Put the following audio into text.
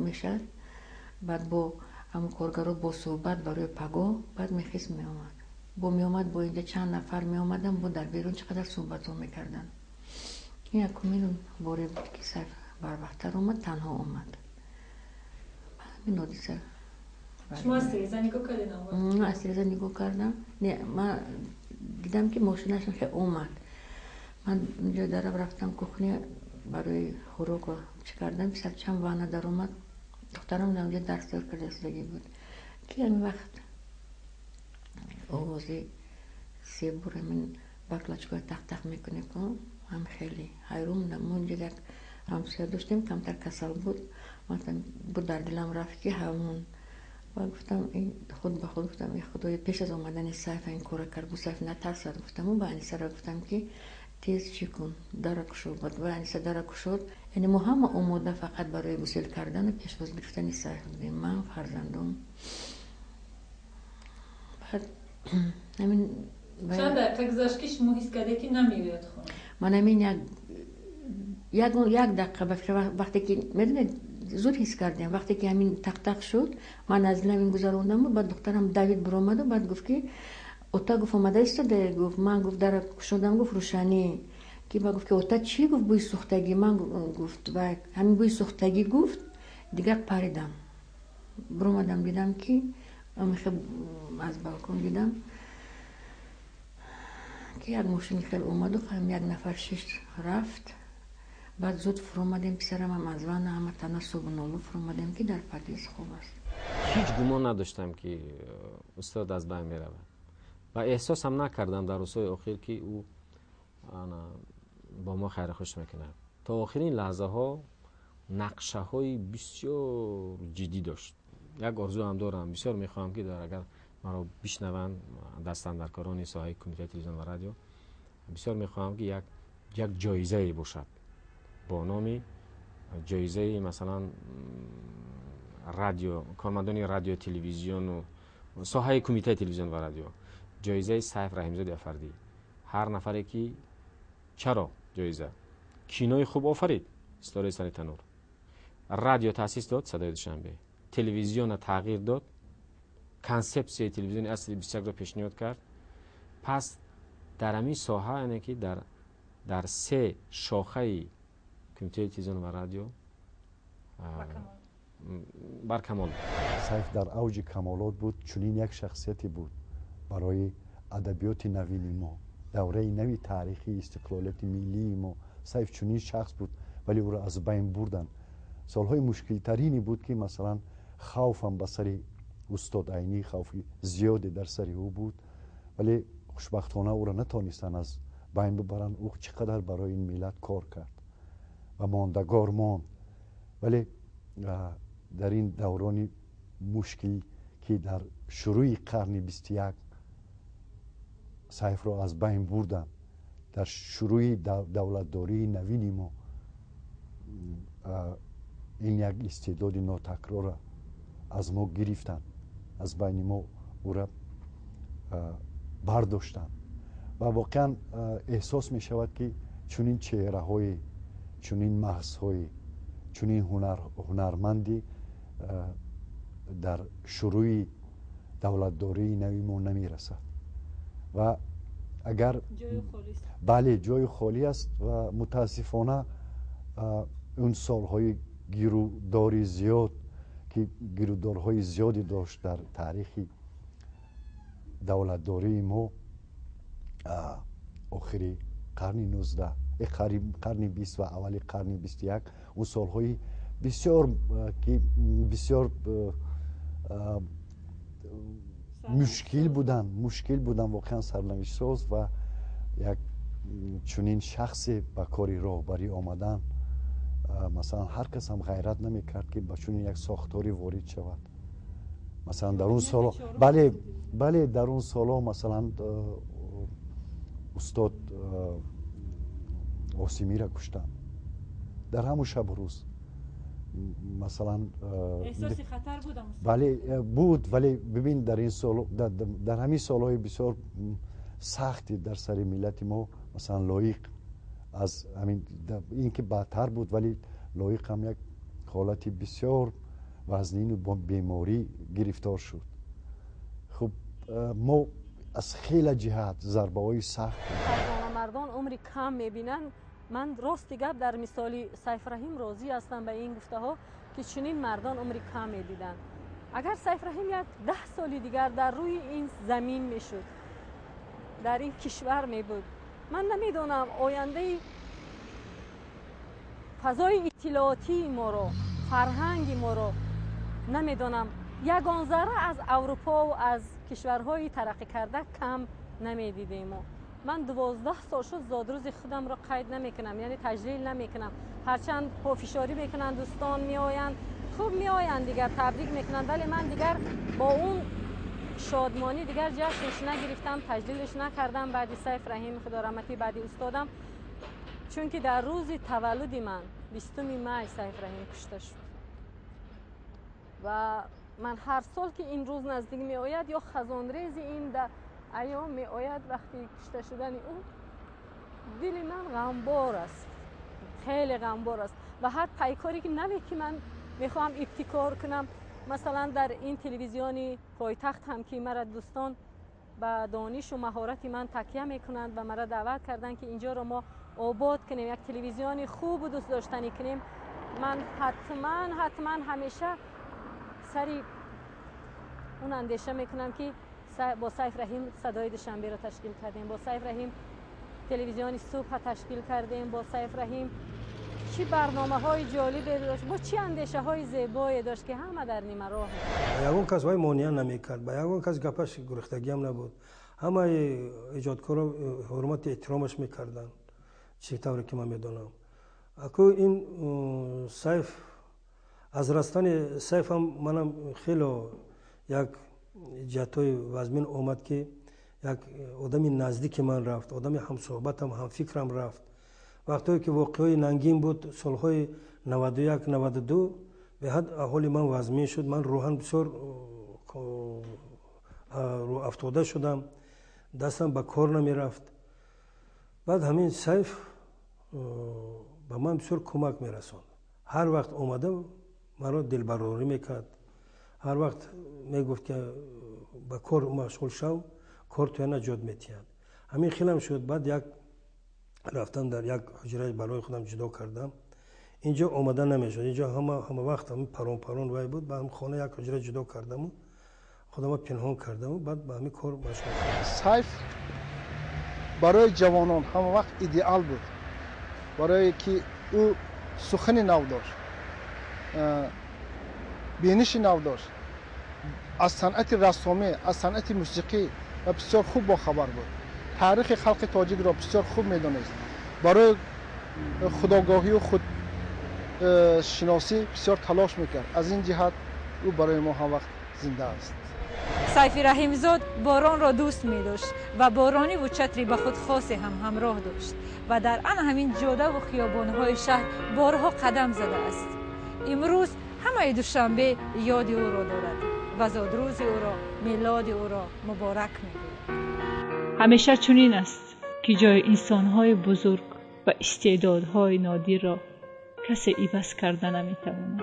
میشد. بعد با همون کارگرا با صحبت برای پگاه بعد میخیست میامد. میامد با اینجا چند نفر میامدن با در بیرون چقدر صحبت ها میکردن. این یکمین باره بود که سیف بر وقتتر اومد، تنها اومد. همین حادثه. شما از تلویزیون نگاه کردین؟ از تلویزیون نگاه کردم. نه من دیدم که ماشینشون که اومد. من اونجا درم رفتم کخنی برای خوراک و چی کردم. پیش چند وانه در اومد. دخترم اونجا درس دار کرده استگی بود که این وقت آوازی سی بوره من باکلاچگاه تق تق میکنه که هم خیلی حیرون بودم. اونجا یک همسایه داشتیم کمتر کسل بود. مثلا بود در دلم رفت که همون و گفتم این خود به خود گفتم این خدای پیش از آمدن سیف این کار کرد. بود سیف نترسد. گفتم و به انیسه را گفتم که تیز چی کن در کشو بود و انیسه در کشود. یعنی ما هم آماده فقط برای گسیل کردن و پیش باز گرفتن سیف بودیم. من فرزندم بعد همین چند دقیقه گذشت که شما حس کرده که نمیوید خونه؟ من همین یک دقیقه وقتی که میدونید زود حس کردیم. وقتی که همین تق تق شد من از نمین گذروندم و بعد دخترم دوید برآمد و بعد گفت که اوتا گفت اومده ایستاده. گفت من گفت در شدم گفت روشنی که با گفت که اوتا چی گفت بوی سوختگی. من گفت و همین بوی سوختگی گفت دیگه پریدم برآمدم دیدم که میخوام از بالکن دیدم که یک ماشین خیلی اومد و هم یک نفر شش رفت. بعد زود فرامدیم پسرم هم از وان همه تنها صبح نولو فرامدیم که در پردیس خوب است. هیچ گمان نداشتم که استاد از بین می رود و احساس هم نکردم در روزهای اخیر که او با ما خیر خوش میکنه. تا آخرین لحظه ها نقشه های بسیار جدی داشت. یک آرزو هم دارم، بسیار میخواهم که اگر مرا بشنوند دستاندرکاران ساحه کمیته تلویزیون و رادیو، بسیار میخواهم که یک جایزه باشد با نام جایزه مثلا رادیو، کارمندان رادیو تلویزیون و ساحه کمیته تلویزیون و رادیو، جایزه سیف رحیمزاده افردی. هر نفری که چرا جایزه کینوی خوب آفرید، ستاره سر تنور، رادیو تاسیس داد، صدای دوشنبه، تلویزیون تغییر داد، کانسپت تلویزیون اصلی 21 را پیشنهاد کرد. پس در همین ساحه یعنی که در سه شاخه کمیته تلویزیون و رادیو بر کمال. سیف در اوج کمالات بود. چنین یک شخصیتی بود برای ادبیات نوین ما، دوره نوی تاریخی استقلالیت ملی ما. سیف چنین شخص بود ولی او را از بین بردن. سالهای مشکل ترینی بود که مثلا خوفم به سر استاد عینی، خوف زیادی در سر او بود ولی خوشبختانه او را نتونستن از بین ببرن. او چقدر برای این ملت کار کرد و ماندگار ماند. ولی در این دوران مشکلی که در شروع قرن 21 سیف را از بین بردن، در شروع دولتداری نوین ما این یک استعداد ناتکرار را از ما گرفتن، از بین ما او را برداشتن و واقعا احساس می شود که چنین چهره های، چنین مغز های، چنین هنرمندی در شروع دولتداری نوی ما نمی رسد و اگر بله جای خالی است و متاسفانه اون سالهای گیروداری زیاد که گیرودارهای زیادی داشت در تاریخ دولتداری ما آخری قرن 19 قرن 20 و اولی قرن 21 اون سالهای بسیار که بسیار مشکل بودن واقعا سرنوشت ساز و یک چنین شخصی به کاری راهبری آمدن مثلا هر کس هم غیرت نمی کرد که به چنین یک ساختاری وارد شود. مثلا در اون سالا بله در اون سالا مثلا استاد عاصمی را کشتن در همون شب و روز. مثلا احساس خطر بودم بله بود ولی ببین در این سال در همین سالهای بسیار سختی در سر ملت ما مثلا لایق از همین این که بدتر بود ولی لایق هم یک حالتی بسیار وزنین و با بیماری گرفتار شد. خب ما از خیلی جهت ضربه های سخت مردان عمری کم میبینن. من راست گپ در مثال سیف رحیم راضی هستم به این گفته ها که چنین مردان عمری کم میدیدن. اگر سیف رحیم یک 10 سال دیگر در روی این زمین میشد، در این کشور می بود، من نمیدونم آینده فضای اطلاعاتی ما رو، فرهنگ ما رو نمیدونم یگان ذره از اروپا و از کشورهای ترقی کرده کم نمیدیدیم. من 12 سال شد زادروز خودم رو قید نمیکنم، یعنی تجلیل نمیکنم. هرچند پافشاری میکنن دوستان میآیند، خوب میآیند دیگر تبریک میکنن، ولی من دیگر با اون شادمانی دیگر جشنش نگرفتم، تجلیلش نکردم. بعد سیف رحیم خدا رحمتی بعد استادم، چون که در روز تولد من 20 می سیف رحیم کشته شد و من هر سال که این روز نزدیک می آید یا خزانریز این در ایام می آید وقتی کشته شدن اون، دل من غمبار است، خیلی غمبار است. و هر پیکاری که نوی که من میخوام ابتکار کنم، مثلا در این تلویزیونی پایتخت هم که مرا دوستان با دانش و مهارت من تکیه میکنند و مرا دعوت کردن که اینجا رو ما آباد کنیم، یک تلویزیونی خوب و دوست داشتنی کنیم، من حتما همیشه سری اون اندیشه میکنم که با سیف رحیم صدای دوشنبه را تشکیل کردیم، با سیف رحیم تلویزیونی صبح تشکیل کردیم، با سیف رحیم چی برنامه های جالبی داشت، با چی اندیشه های زیبایی داشت که همه در نیمه راه. یگان کس وای مانع نمیکرد، با یگان کس گپش گرختگی هم نبود. همه ایجادکارا حرمت احترامش میکردن، چه طوری که من میدونم. اکو این سیف از رستن سیف هم منم خیلی یک جهتای وزمین اومد که یک آدمی نزدیک من رفت، آدمی هم صحبتم هم فکرم رفت. وقتی که واقعی ننگین بود سالهای 91 92 به حد احوال من وزمین شد، من روحاً بسیار رو افتاده شدم، دستم به کار نمی رفت. بعد همین سیف به من بسیار کمک می رسوند. هر وقت اومده مرا دلبراری میکرد، هر وقت میگفت که به کار مشغول شو، کار توی نجات میتید. همین خیلم شد. بعد یک رفتم در یک حجره برای خودم جدا کردم، اینجا آمدن نمیشد، اینجا همه وقت همین پرون وای بود. به هم خانه یک حجره جدا کردم و خودم پنهان کردم و بعد به همین کار مشغول شدم. سیف برای جوانان همه وقت ایدئال بود، برای که او سخن نو داشت، بینش نو داشت، از صنعت رسامی، از صنعت موسیقی و بسیار خوب با خبر بود. تاریخ خلق تاجیک را بسیار خوب میدونست، برای خودآگاهی و خود شناسی بسیار تلاش میکرد. از این جهت او برای ما هم وقت زنده است. سیف رحیم زاد باران را دوست می داشت و بارانی و چتری به خود خاصی هم همراه داشت و در همین جاده و خیابان‌های شهر بارها قدم زده است. امروز همه دوشنبه یاد او را دارد و زادروز او را، میلاد او را مبارک می‌گوید. همیشه چنین است که جای انسان‌های بزرگ و استعدادهای نادر را کسی عوض کرده نمی‌تواند.